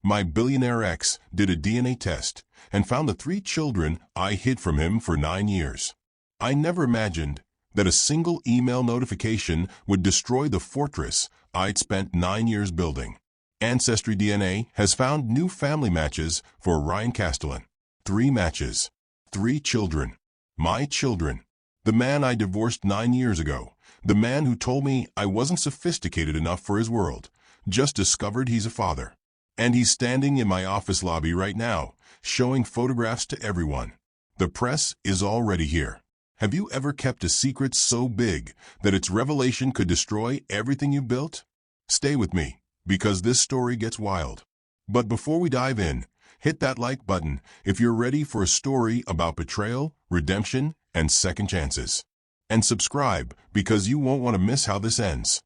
My billionaire ex did a DNA test and found the 3 children I hid from him for 9 years. I never imagined that a single email notification would destroy the fortress I'd spent 9 years building. Ancestry DNA has found new family matches for Ryan Castellan. 3 matches. 3 children. My children. The man I divorced 9 years ago. The man who told me I wasn't sophisticated enough for his world. Just discovered he's a father. And he's standing in my office lobby right now, showing photographs to everyone. The press is already here. Have you ever kept a secret so big that its revelation could destroy everything you built? Stay with me, because this story gets wild. But before we dive in, hit that like button if you're ready for a story about betrayal, redemption, and second chances. And subscribe, because you won't want to miss how this ends.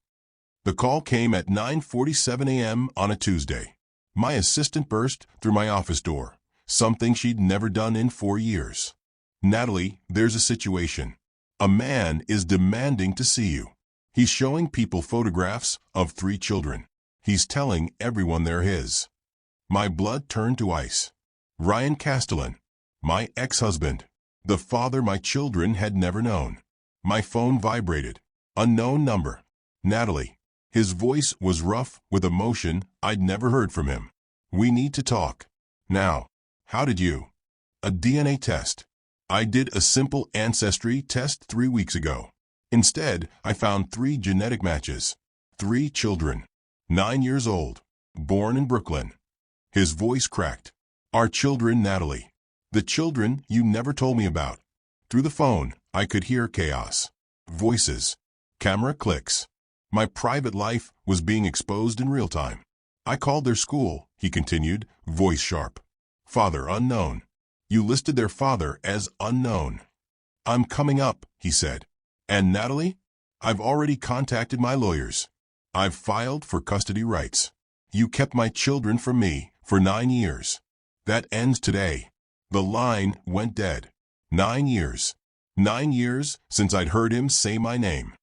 The call came at 9:47 a.m. on a Tuesday. My assistant burst through my office door, something she'd never done in 4 years. Natalie, there's a situation. A man is demanding to see you. He's showing people photographs of 3 children. He's telling everyone they're his. My blood turned to ice. Ryan Castellan, my ex-husband, the father my children had never known. My phone vibrated. Unknown number. Natalie. His voice was rough with emotion I'd never heard from him. We need to talk. Now. How did you? A DNA test. I did a simple ancestry test 3 weeks ago. Instead, I found 3 genetic matches. 3 children. 9 years old. Born in Brooklyn. His voice cracked. Our children, Natalie. The children you never told me about. Through the phone, I could hear chaos. Voices. Camera clicks. My private life was being exposed in real time. I called their school, he continued, voice sharp. Father unknown. You listed their father as unknown. I'm coming up, he said. And Natalie? I've already contacted my lawyers. I've filed for custody rights. You kept my children from me for 9 years. That ends today. The line went dead. 9 years. 9 years since I'd heard him say my name.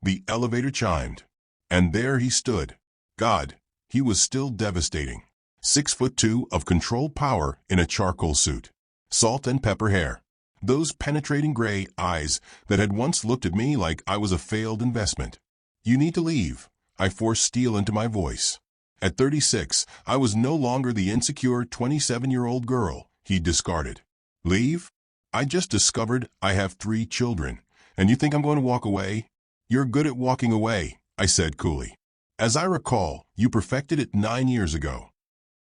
The elevator chimed. And there he stood. God, he was still devastating. 6'2" of controlled power in a charcoal suit. Salt and pepper hair. Those penetrating gray eyes that had once looked at me like I was a failed investment. You need to leave. I forced steel into my voice. At 36, I was no longer the insecure 27-year-old girl he'd discarded. Leave? I just discovered I have 3 children, and you think I'm going to walk away? You're good at walking away, I said coolly. As I recall, you perfected it 9 years ago.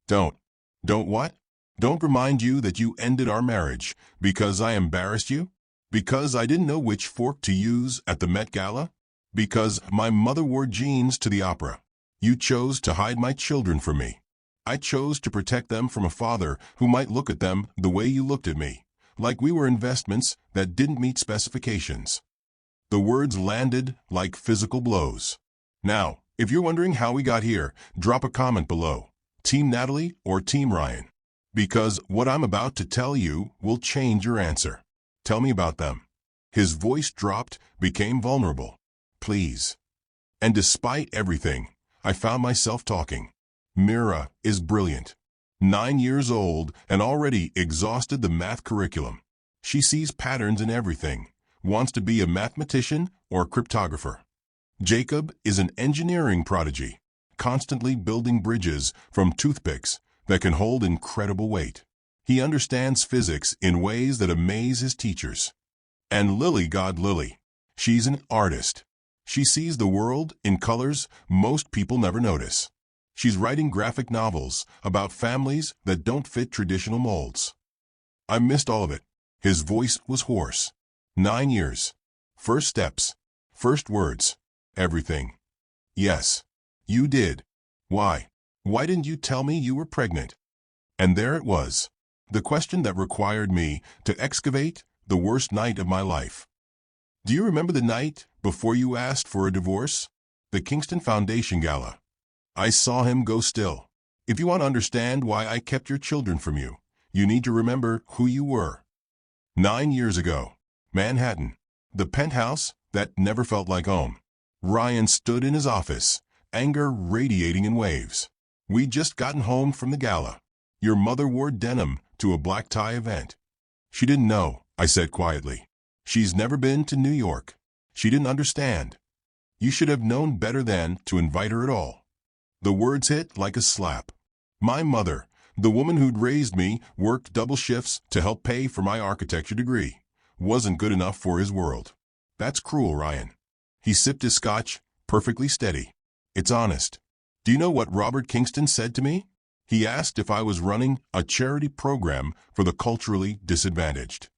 Don't what? Don't remind you that you ended our marriage because I embarrassed you? Because I didn't know which fork to use at the Met Gala? Because my mother wore jeans to the opera. You chose to hide my children from me. I chose to protect them from a father who might look at them the way you looked at me, like we were investments that didn't meet specifications. The words landed like physical blows. Now, if you're wondering how we got here, drop a comment below. Team Natalie or Team Ryan? Because what I'm about to tell you will change your answer. Tell me about them. His voice dropped, became vulnerable. Please. And despite everything, I found myself talking. Mira is brilliant. 9 years old and already exhausted the math curriculum. She sees patterns in everything, wants to be a mathematician or cryptographer. Jacob is an engineering prodigy, constantly building bridges from toothpicks that can hold incredible weight. He understands physics in ways that amaze his teachers. And Lily, she's an artist. She sees the world in colors most people never notice. She's writing graphic novels about families that don't fit traditional molds. I missed all of it. His voice was hoarse. 9 years. First steps. First words. Everything. Yes. You did. Why? Why didn't you tell me you were pregnant? And there it was. The question that required me to excavate the worst night of my life. Do you remember the night before you asked for a divorce? The Kingston Foundation Gala. I saw him go still. If you want to understand why I kept your children from you, you need to remember who you were. 9 years ago. Manhattan. The penthouse that never felt like home. Ryan stood in his office, anger radiating in waves. We'd just gotten home from the gala. Your mother wore denim to a black tie event. She didn't know, I said quietly. She's never been to New York. She didn't understand. You should have known better than to invite her at all. The words hit like a slap. My mother, the woman who'd raised me, worked double shifts to help pay for my architecture degree, wasn't good enough for his world. That's cruel, Ryan. He sipped his scotch, perfectly steady. It's honest. Do you know what Robert Kingston said to me? He asked if I was running a charity program for the culturally disadvantaged.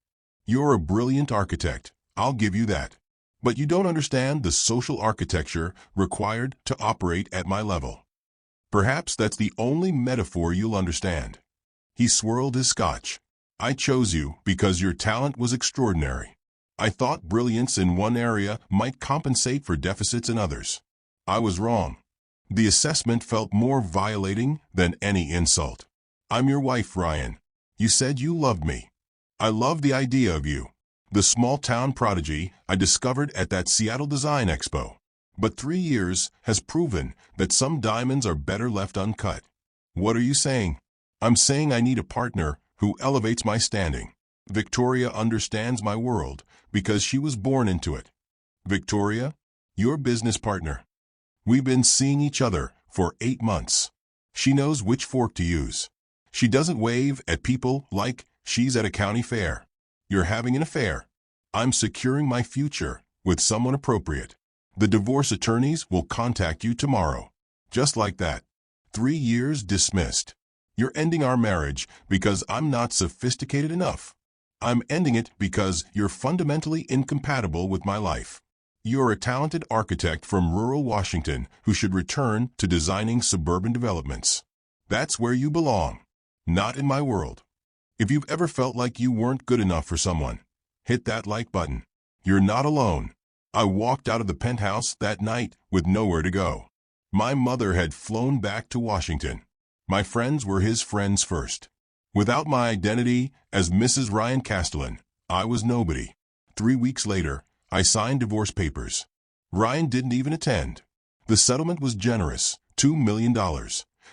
You're a brilliant architect, I'll give you that. But you don't understand the social architecture required to operate at my level. Perhaps that's the only metaphor you'll understand. He swirled his scotch. I chose you because your talent was extraordinary. I thought brilliance in one area might compensate for deficits in others. I was wrong. The assessment felt more violating than any insult. I'm your wife, Ryan. You said you loved me. I love the idea of you, the small-town prodigy I discovered at that Seattle Design Expo. But 3 years has proven that some diamonds are better left uncut. What are you saying? I'm saying I need a partner who elevates my standing. Victoria understands my world because she was born into it. Victoria, your business partner. We've been seeing each other for 8 months. She knows which fork to use. She doesn't wave at people like she's at a county fair. You're having an affair. I'm securing my future with someone appropriate. The divorce attorneys will contact you tomorrow. Just like that. 3 years dismissed. You're ending our marriage because I'm not sophisticated enough. I'm ending it because you're fundamentally incompatible with my life. You're a talented architect from rural Washington who should return to designing suburban developments. That's where you belong. Not in my world. If you've ever felt like you weren't good enough for someone, hit that like button. You're not alone. I walked out of the penthouse that night with nowhere to go. My mother had flown back to Washington. My friends were his friends first. Without my identity as Mrs. Ryan Castellan, I was nobody. 3 weeks later, I signed divorce papers. Ryan didn't even attend. The settlement was generous, $2 million,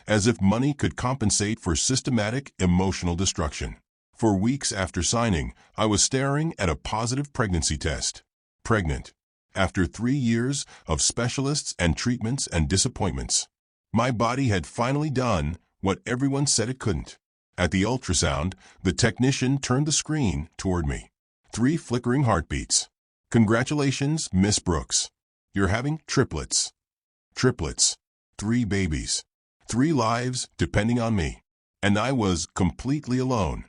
as if money could compensate for systematic emotional destruction. For weeks after signing, I was staring at a positive pregnancy test. Pregnant. After 3 years of specialists and treatments and disappointments. My body had finally done what everyone said it couldn't. At the ultrasound, the technician turned the screen toward me. 3 flickering heartbeats. Congratulations, Miss Brooks. You're having triplets. Triplets. 3 babies. 3 lives depending on me. And I was completely alone.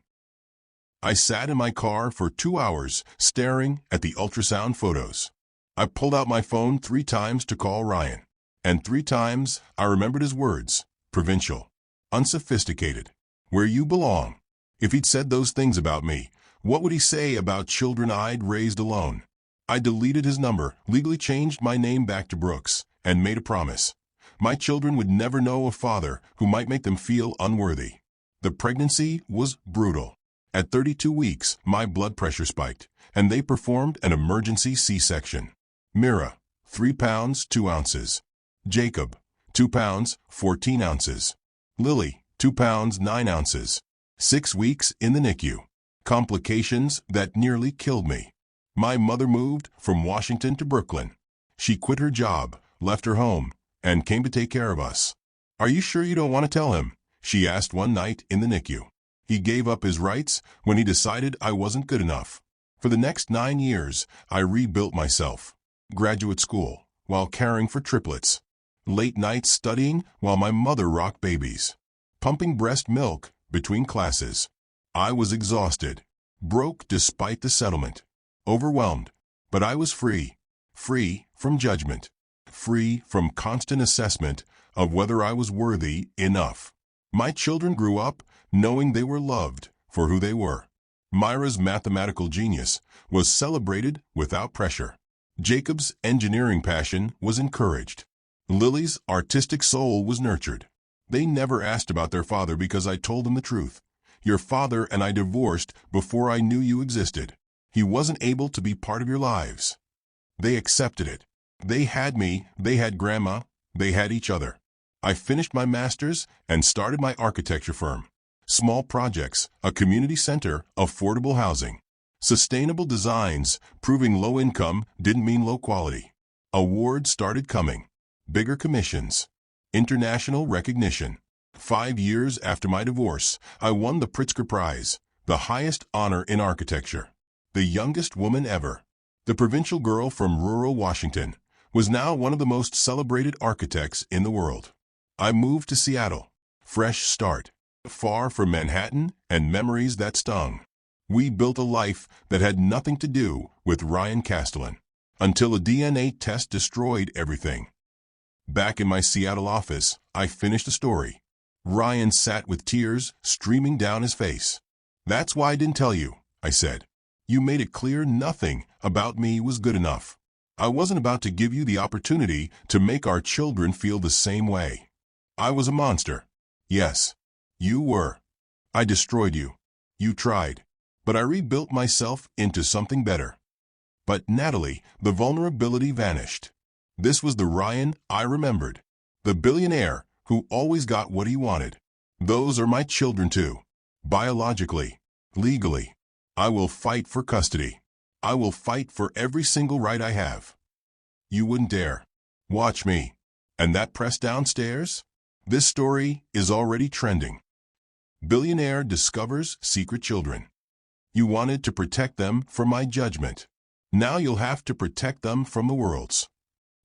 I sat in my car for 2 hours staring at the ultrasound photos. I pulled out my phone 3 times to call Ryan. And 3 times I remembered his words. Provincial. Unsophisticated. Where you belong. If he'd said those things about me, what would he say about children I'd raised alone? I deleted his number, legally changed my name back to Brooks, and made a promise. My children would never know a father who might make them feel unworthy. The pregnancy was brutal. At 32 weeks, my blood pressure spiked, and they performed an emergency C-section. Mira, 3 pounds, 2 ounces. Jacob, 2 pounds, 14 ounces. Lily, 2 pounds, 9 ounces. 6 weeks in the NICU. Complications that nearly killed me. My mother moved from Washington to Brooklyn. She quit her job, left her home, and came to take care of us. Are you sure you don't want to tell him? She asked one night in the NICU. He gave up his rights when he decided I wasn't good enough. For the next 9 years, I rebuilt myself. Graduate school, while caring for triplets. Late nights studying while my mother rocked babies. Pumping breast milk between classes. I was exhausted. Broke despite the settlement. Overwhelmed. But I was free. Free from judgment. Free from constant assessment of whether I was worthy enough. My children grew up knowing they were loved for who they were. Myra's mathematical genius was celebrated without pressure. Jacob's engineering passion was encouraged. Lily's artistic soul was nurtured. They never asked about their father because I told them the truth. Your father and I divorced before I knew you existed. He wasn't able to be part of your lives. They accepted it. They had me, they had Grandma, they had each other. I finished my master's and started my architecture firm. Small projects, a community center, affordable housing. Sustainable designs, proving low income didn't mean low quality. Awards started coming. Bigger commissions. International recognition. 5 years after my divorce, I won the Pritzker Prize, the highest honor in architecture. The youngest woman ever. The provincial girl from rural Washington was now one of the most celebrated architects in the world. I moved to Seattle. Fresh start. Far from Manhattan and memories that stung. We built a life that had nothing to do with Ryan Castellan, until a DNA test destroyed everything. Back in my Seattle office, I finished the story. Ryan sat with tears streaming down his face. "That's why I didn't tell you," I said. "You made it clear nothing about me was good enough. I wasn't about to give you the opportunity to make our children feel the same way. I was a monster. Yes, you were. I destroyed you. You tried. But I rebuilt myself into something better." But Natalie, the vulnerability vanished. This was the Ryan I remembered. The billionaire who always got what he wanted. Those are my children too. Biologically, legally. I will fight for custody. I will fight for every single right I have. You wouldn't dare. Watch me. And that press downstairs? This story is already trending. Billionaire discovers secret children. You wanted to protect them from my judgment. Now you'll have to protect them from the world's.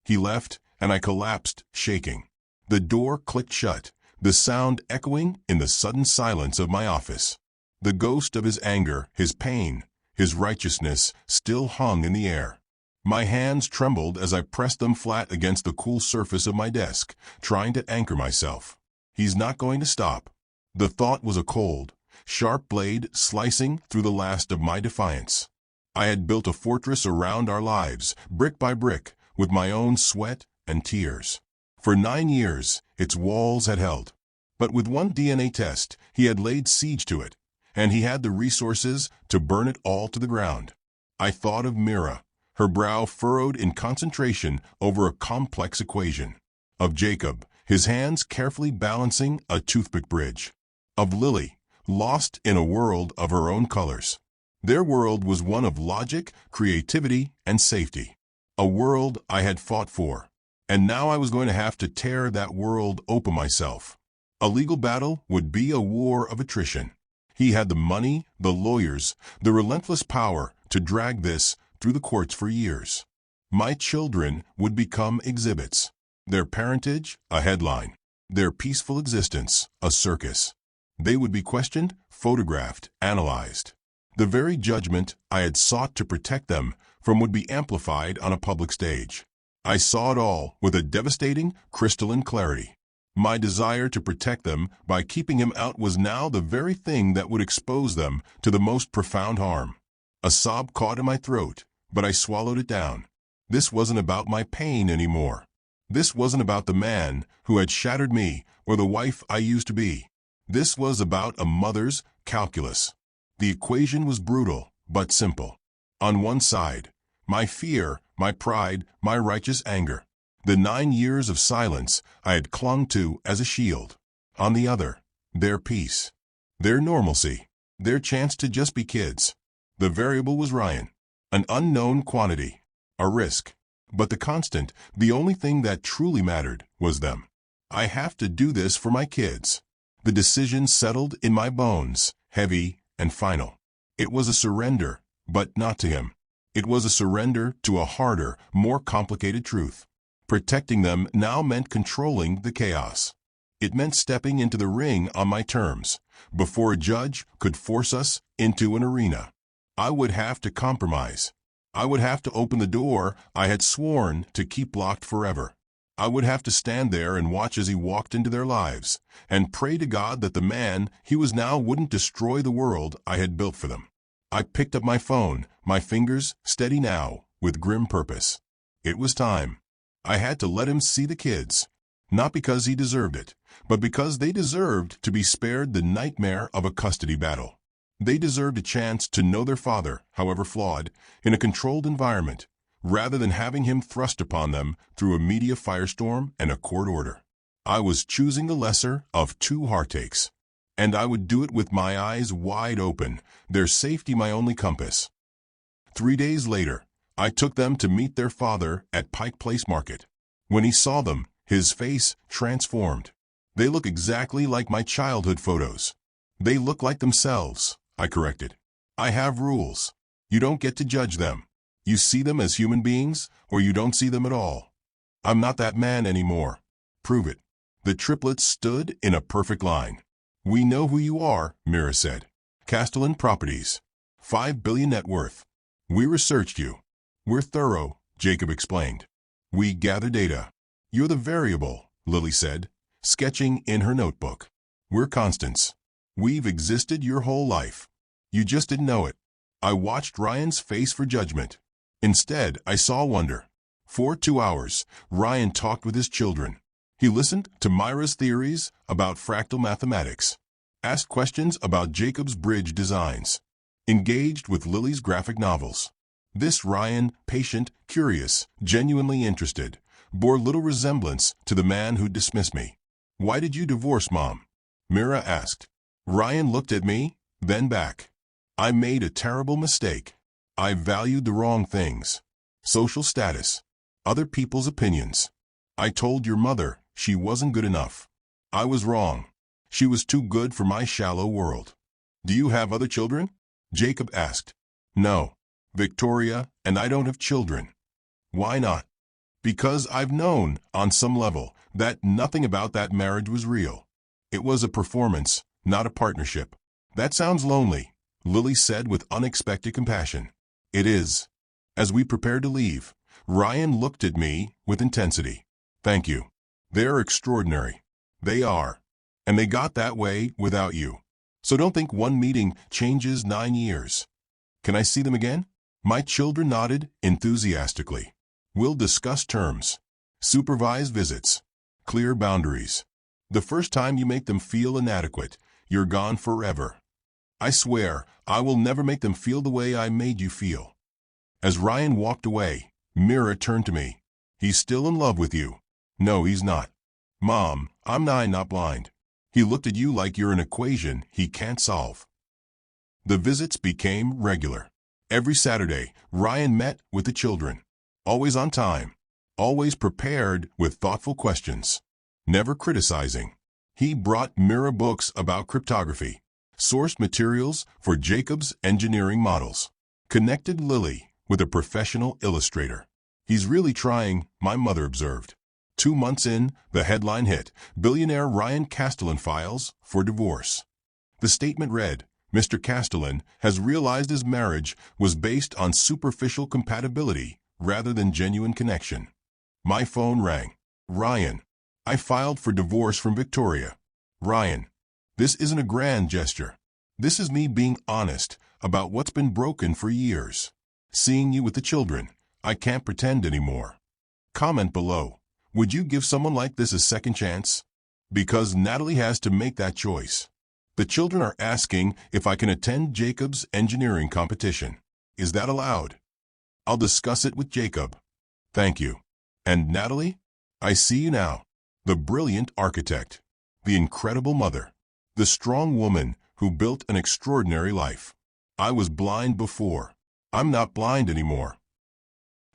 He left, and I collapsed, shaking. The door clicked shut, the sound echoing in the sudden silence of my office. The ghost of his anger, his pain, his righteousness still hung in the air. My hands trembled as I pressed them flat against the cool surface of my desk, trying to anchor myself. He's not going to stop. The thought was a cold, sharp blade slicing through the last of my defiance. I had built a fortress around our lives, brick by brick, with my own sweat and tears. For 9 years, its walls had held. But with one DNA test, he had laid siege to it, and he had the resources to burn it all to the ground. I thought of Mira, her brow furrowed in concentration over a complex equation. Of Jacob, his hands carefully balancing a toothpick bridge. Of Lily, lost in a world of her own colors. Their world was one of logic, creativity, and safety. A world I had fought for. And now I was going to have to tear that world open myself. A legal battle would be a war of attrition. He had the money, the lawyers, the relentless power to drag this through the courts for years. My children would become exhibits. Their parentage, a headline. Their peaceful existence, a circus. They would be questioned, photographed, analyzed. The very judgment I had sought to protect them from would be amplified on a public stage. I saw it all with a devastating, crystalline clarity. My desire to protect them by keeping him out was now the very thing that would expose them to the most profound harm. A sob caught in my throat, but I swallowed it down. This wasn't about my pain anymore. This wasn't about the man who had shattered me or the wife I used to be. This was about a mother's calculus. The equation was brutal, but simple. On one side, my fear, my pride, my righteous anger. The 9 years of silence I had clung to as a shield. On the other, their peace. Their normalcy. Their chance to just be kids. The variable was Ryan. An unknown quantity. A risk. But the constant, the only thing that truly mattered, was them. I have to do this for my kids. The decision settled in my bones, heavy and final. It was a surrender, but not to him. It was a surrender to a harder, more complicated truth. Protecting them now meant controlling the chaos. It meant stepping into the ring on my terms, before a judge could force us into an arena. I would have to compromise. I would have to open the door I had sworn to keep locked forever. I would have to stand there and watch as he walked into their lives, and pray to God that the man he was now wouldn't destroy the world I had built for them. I picked up my phone, my fingers steady now, with grim purpose. It was time. I had to let him see the kids. Not because he deserved it, but because they deserved to be spared the nightmare of a custody battle. They deserved a chance to know their father, however flawed, in a controlled environment, rather than having him thrust upon them through a media firestorm and a court order. I was choosing the lesser of two heartaches. And I would do it with my eyes wide open, their safety my only compass. 3 days later, I took them to meet their father at Pike Place Market. When he saw them, his face transformed. They look exactly like my childhood photos. They look like themselves, I corrected. I have rules. You don't get to judge them. You see them as human beings, or you don't see them at all. I'm not that man anymore. Prove it. The triplets stood in a perfect line. We know who you are, Mira said. Castellan Properties. 5 billion net worth. We researched you. We're thorough, Jacob explained. We gather data. You're the variable, Lily said, sketching in her notebook. We're constants. We've existed your whole life. You just didn't know it. I watched Ryan's face for judgment. Instead, I saw wonder. For 2 hours, Ryan talked with his children. He listened to Myra's theories about fractal mathematics, asked questions about Jacob's bridge designs, engaged with Lily's graphic novels. This Ryan, patient, curious, genuinely interested, bore little resemblance to the man who dismissed me. Why did you divorce, Mom? Mira asked. Ryan looked at me, then back. I made a terrible mistake. I valued the wrong things. Social status. Other people's opinions. I told your mother she wasn't good enough. I was wrong. She was too good for my shallow world. Do you have other children? Jacob asked. No. Victoria and I don't have children. Why not? Because I've known, on some level, that nothing about that marriage was real. It was a performance, not a partnership. That sounds lonely, Lily said with unexpected compassion. It is. As we prepared to leave, Ryan looked at me with intensity. Thank you. They're extraordinary. They are. And they got that way without you. So don't think one meeting changes 9 years. Can I see them again? My children nodded enthusiastically. We'll discuss terms. Supervise visits. Clear boundaries. The first time you make them feel inadequate, you're gone forever. I swear, I will never make them feel the way I made you feel. As Ryan walked away, Mira turned to me. He's still in love with you. No, he's not. Mom, I'm not blind. He looked at you like you're an equation he can't solve. The visits became regular. Every Saturday, Ryan met with the children. Always on time. Always prepared with thoughtful questions. Never criticizing. He brought Mira books about cryptography. Sourced materials for Jacob's engineering models. Connected Lily with a professional illustrator. He's really trying, my mother observed. 2 months in, the headline hit, Billionaire Ryan Castellan files for divorce. The statement read, Mr. Castellan has realized his marriage was based on superficial compatibility rather than genuine connection. My phone rang. Ryan. I filed for divorce from Victoria. Ryan. This isn't a grand gesture. This is me being honest about what's been broken for years. Seeing you with the children, I can't pretend anymore. Comment below. Would you give someone like this a second chance? Because Natalie has to make that choice. The children are asking if I can attend Jacob's engineering competition. Is that allowed? I'll discuss it with Jacob. Thank you. And Natalie? I see you now. The brilliant architect. The incredible mother. The strong woman who built an extraordinary life. I was blind before. I'm not blind anymore.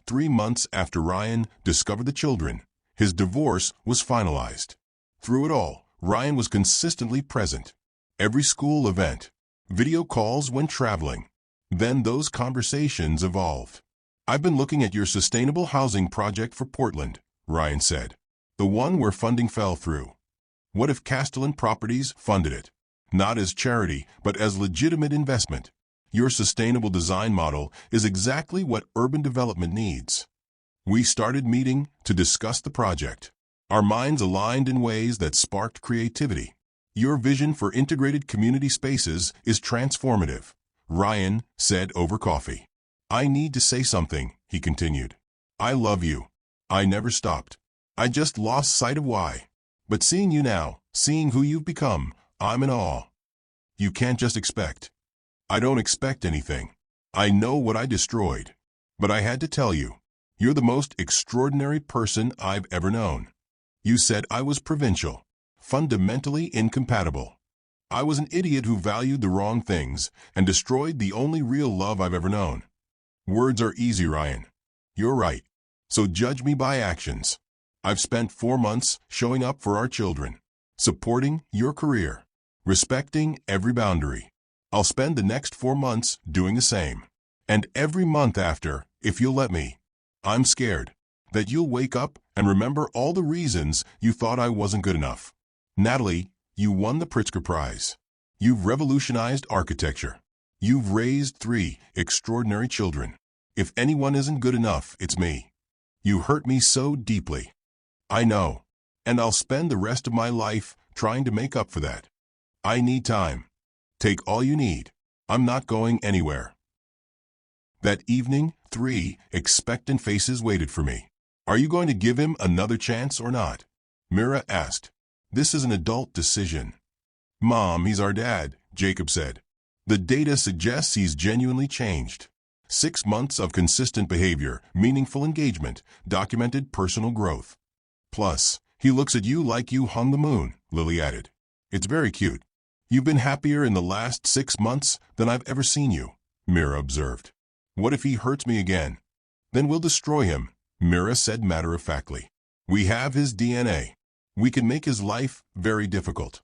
3 months after Ryan discovered the children, his divorce was finalized. Through it all, Ryan was consistently present. Every school event, video calls when traveling. Then those conversations evolved. I've been looking at your sustainable housing project for Portland, Ryan said. The one where funding fell through. What if Castellan Properties funded it? Not as charity, but as legitimate investment. Your sustainable design model is exactly what urban development needs. We started meeting to discuss the project. Our minds aligned in ways that sparked creativity. Your vision for integrated community spaces is transformative, Ryan said over coffee. I need to say something, he continued. I love you. I never stopped. I just lost sight of why. But seeing you now, seeing who you've become, I'm in awe. You can't just expect. I don't expect anything. I know what I destroyed. But I had to tell you, you're the most extraordinary person I've ever known. You said I was provincial, fundamentally incompatible. I was an idiot who valued the wrong things and destroyed the only real love I've ever known. Words are easy, Ryan. You're right. So judge me by actions. I've spent 4 months showing up for our children, supporting your career, respecting every boundary. I'll spend the next 4 months doing the same. And every month after, if you'll let me. I'm scared that you'll wake up and remember all the reasons you thought I wasn't good enough. Natalie, you won the Pritzker Prize. You've revolutionized architecture. You've raised 3 extraordinary children. If anyone isn't good enough, it's me. You hurt me so deeply. I know. And I'll spend the rest of my life trying to make up for that. I need time. Take all you need. I'm not going anywhere. That evening, 3 expectant faces waited for me. Are you going to give him another chance or not? Mira asked. This is an adult decision. Mom, he's our dad, Jacob said. The data suggests he's genuinely changed. 6 months of consistent behavior, meaningful engagement, documented personal growth. Plus, he looks at you like you hung the moon, Lily added. It's very cute. You've been happier in the last 6 months than I've ever seen you, Mira observed. What if he hurts me again? Then we'll destroy him, Mira said matter-of-factly. We have his DNA. We can make his life very difficult.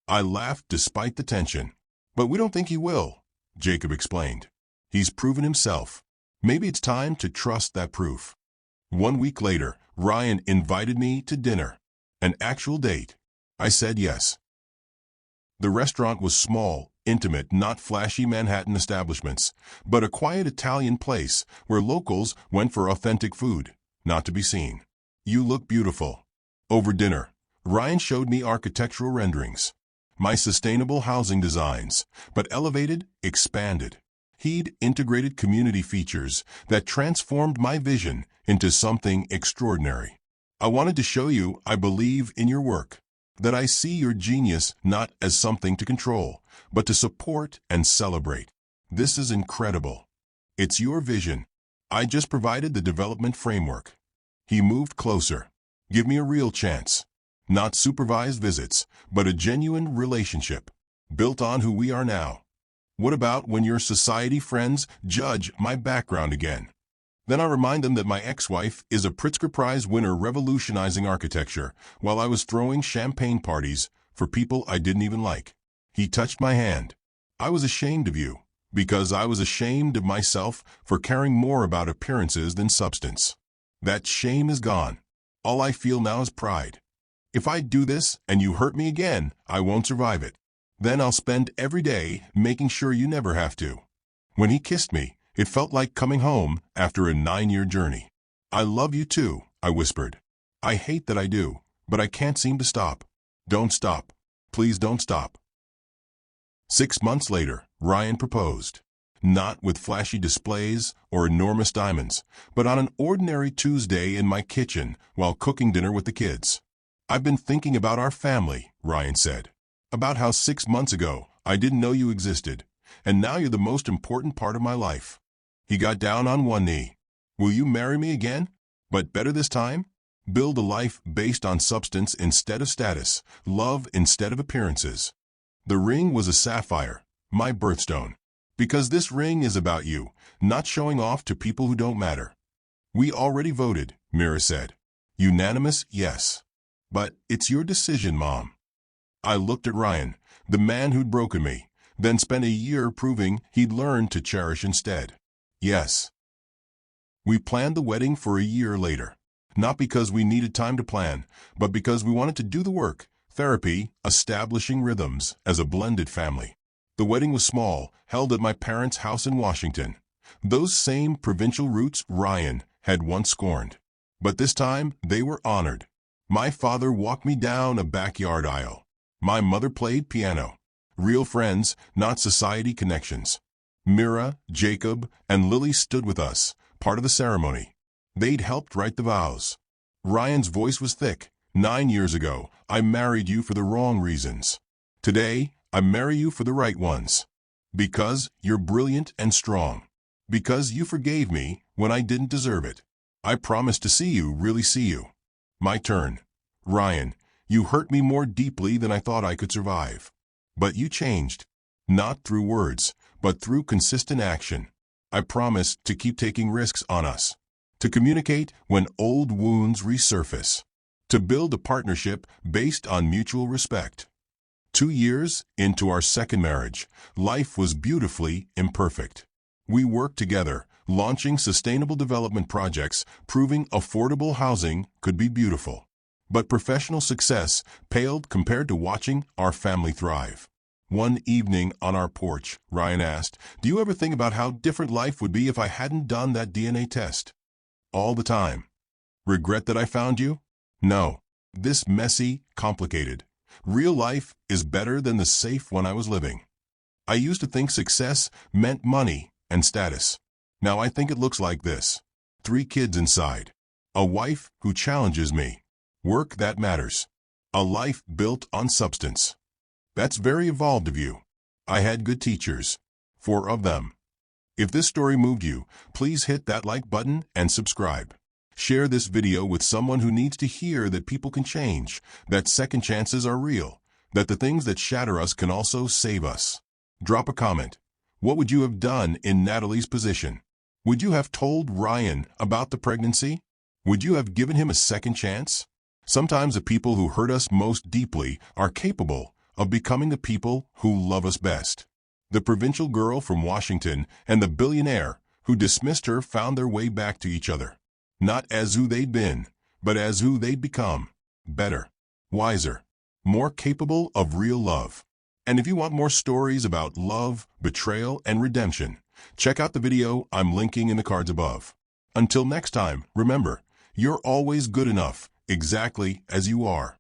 I laughed despite the tension. But we don't think he will, Jacob explained. He's proven himself. Maybe it's time to trust that proof. 1 week later, Ryan invited me to dinner. An actual date. I said yes. The restaurant was small, intimate, not flashy Manhattan establishments, but a quiet Italian place where locals went for authentic food, not to be seen. You look beautiful. Over dinner, Ryan showed me architectural renderings. My sustainable housing designs, but elevated, expanded. He'd integrated community features that transformed my vision into something extraordinary. I wanted to show you I believe in your work, that I see your genius not as something to control, but to support and celebrate. This is incredible. It's your vision. I just provided the development framework. He moved closer. Give me a real chance. Not supervised visits, but a genuine relationship, built on who we are now. What about when your society friends judge my background again? Then I remind them that my ex-wife is a Pritzker Prize winner revolutionizing architecture while I was throwing champagne parties for people I didn't even like. He touched my hand. I was ashamed of you, because I was ashamed of myself for caring more about appearances than substance. That shame is gone. All I feel now is pride. If I do this and you hurt me again, I won't survive it. Then I'll spend every day making sure you never have to. When he kissed me, it felt like coming home after a 9-year journey. I love you too, I whispered. I hate that I do, but I can't seem to stop. Don't stop. Please don't stop. 6 months later, Ryan proposed. Not with flashy displays or enormous diamonds, but on an ordinary Tuesday in my kitchen while cooking dinner with the kids. I've been thinking about our family, Ryan said. About how 6 months ago I didn't know you existed, and now you're the most important part of my life. He got down on one knee. Will you marry me again? But better this time? Build a life based on substance instead of status, love instead of appearances. The ring was a sapphire, my birthstone. Because this ring is about you, not showing off to people who don't matter. We already voted, Mira said. Unanimous, yes. But it's your decision, Mom. I looked at Ryan, the man who'd broken me, then spent a year proving he'd learned to cherish instead. Yes. We planned the wedding for a year later. Not because we needed time to plan, but because we wanted to do the work, therapy, establishing rhythms as a blended family. The wedding was small, held at my parents' house in Washington. Those same provincial roots Ryan had once scorned. But this time, they were honored. My father walked me down a backyard aisle. My mother played piano. Real friends, not society connections. Mira, Jacob, and Lily stood with us, part of the ceremony. They'd helped write the vows. Ryan's voice was thick. 9 years ago, I married you for the wrong reasons. Today, I marry you for the right ones. Because you're brilliant and strong. Because you forgave me when I didn't deserve it. I promise to see you really see you. My turn. Ryan, you hurt me more deeply than I thought I could survive. But you changed. Not through words, but through consistent action. I promise to keep taking risks on us. To communicate when old wounds resurface. To build a partnership based on mutual respect. 2 years into our second marriage, life was beautifully imperfect. We worked together, launching sustainable development projects, proving affordable housing could be beautiful. But professional success paled compared to watching our family thrive. One evening on our porch, Ryan asked, "Do you ever think about how different life would be if I hadn't done that DNA test?" "All the time." "Regret that I found you?" "No. This messy, complicated. Real life is better than the safe one I was living. I used to think success meant money and status. Now I think it looks like this. 3 kids inside. A wife who challenges me. Work that matters. A life built on substance." That's very evolved of you. I had good teachers. 4 of them. If this story moved you, please hit that like button and subscribe. Share this video with someone who needs to hear that people can change, that second chances are real, that the things that shatter us can also save us. Drop a comment. What would you have done in Natalie's position? Would you have told Ryan about the pregnancy? Would you have given him a second chance? Sometimes the people who hurt us most deeply are capable of becoming the people who love us best. The provincial girl from Washington and the billionaire who dismissed her found their way back to each other. Not as who they'd been, but as who they'd become. Better, wiser, more capable of real love. And if you want more stories about love, betrayal, and redemption, check out the video I'm linking in the cards above. Until next time, remember, you're always good enough, exactly as you are.